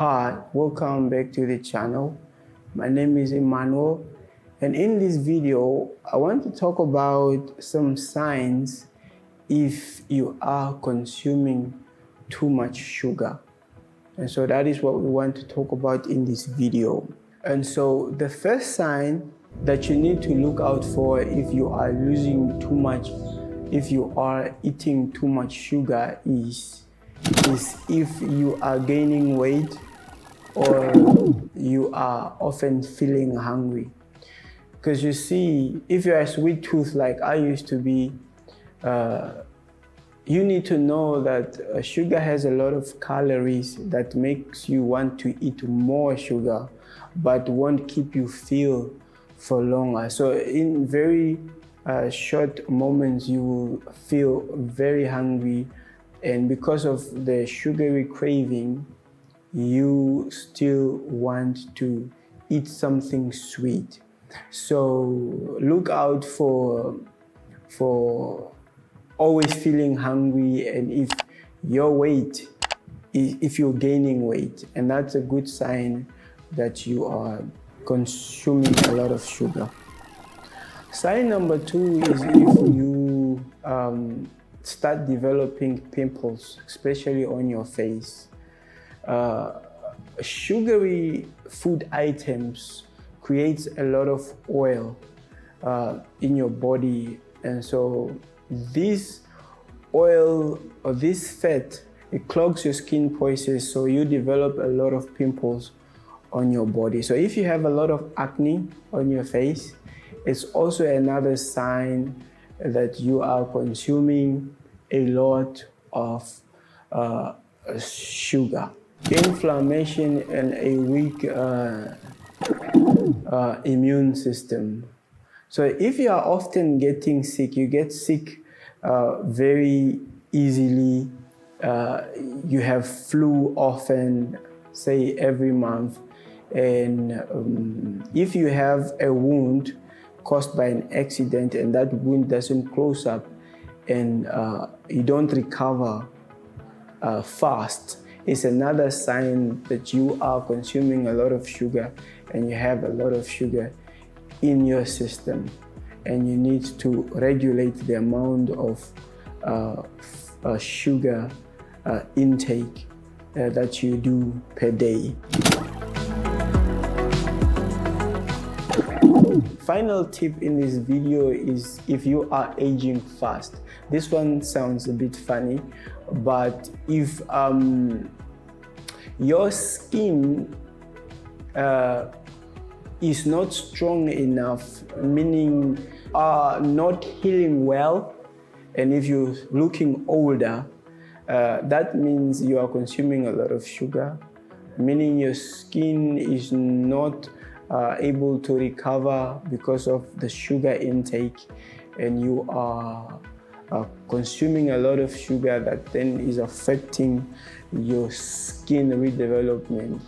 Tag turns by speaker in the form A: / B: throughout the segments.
A: Hi, welcome back to the channel. My name is Immanuel, and in this video I want to talk about some signs if you are consuming too much sugar. And so that is what we want to talk about in this video. And so the first sign that you need to look out for if you are losing too much, if you are eating too much sugar is if you are gaining weight or you are often feeling hungry. Because you see, if you're a sweet tooth like I used to be, you need to know that sugar has a lot of calories that makes you want to eat more sugar, but won't keep you full for longer. So in very short moments, you will feel very hungry, and because of the sugary craving, you still want to eat something sweet. So look out for always feeling hungry, and if you're gaining weight, and that's a good sign that you are consuming a lot of sugar. Sign number 2 is if you start developing pimples, especially on your face. Sugary food items creates a lot of oil in your body, and so this oil or this fat, it clogs your skin pores, so you develop a lot of pimples on your body. So if you have a lot of acne on your face, it's also another sign that you are consuming a lot of sugar. Inflammation and a weak immune system. So if you are often getting sick, you get sick very easily, you have flu often, say every month, and if you have a wound caused by an accident and that wound doesn't close up and you don't recover fast, it's another sign that you are consuming a lot of sugar and you have a lot of sugar in your system, and you need to regulate the amount of sugar intake that you do per day. Final tip in this video is if you are aging fast. This one sounds a bit funny, but if your skin is not strong enough, meaning not healing well, and if you're looking older, that means you are consuming a lot of sugar, meaning your skin is not able to recover because of the sugar intake, and you are consuming a lot of sugar that then is affecting your skin redevelopment.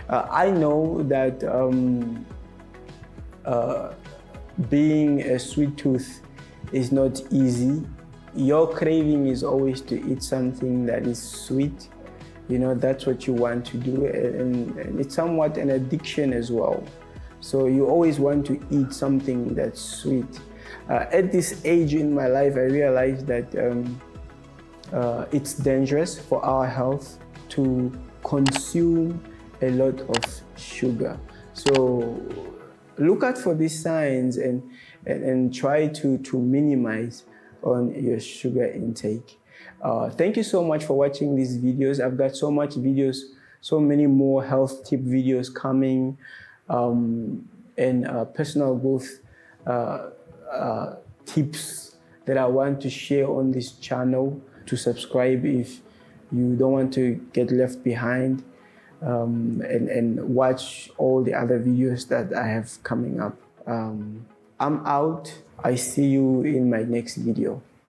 A: I know that being a sweet tooth is not easy. Your craving is always to eat something that is sweet. You know, that's what you want to do, and it's somewhat an addiction as well. So you always want to eat something that's sweet. At this age in my life, I realized that it's dangerous for our health to consume a lot of sugar. So look out for these signs and try to minimize on your sugar intake. Thank you so much for watching these videos. I've got so many more health tip videos coming, and personal growth tips that I want to share on this channel. To subscribe if you don't want to get left behind, and watch all the other videos that I have coming up. I'm out. I see you in my next video.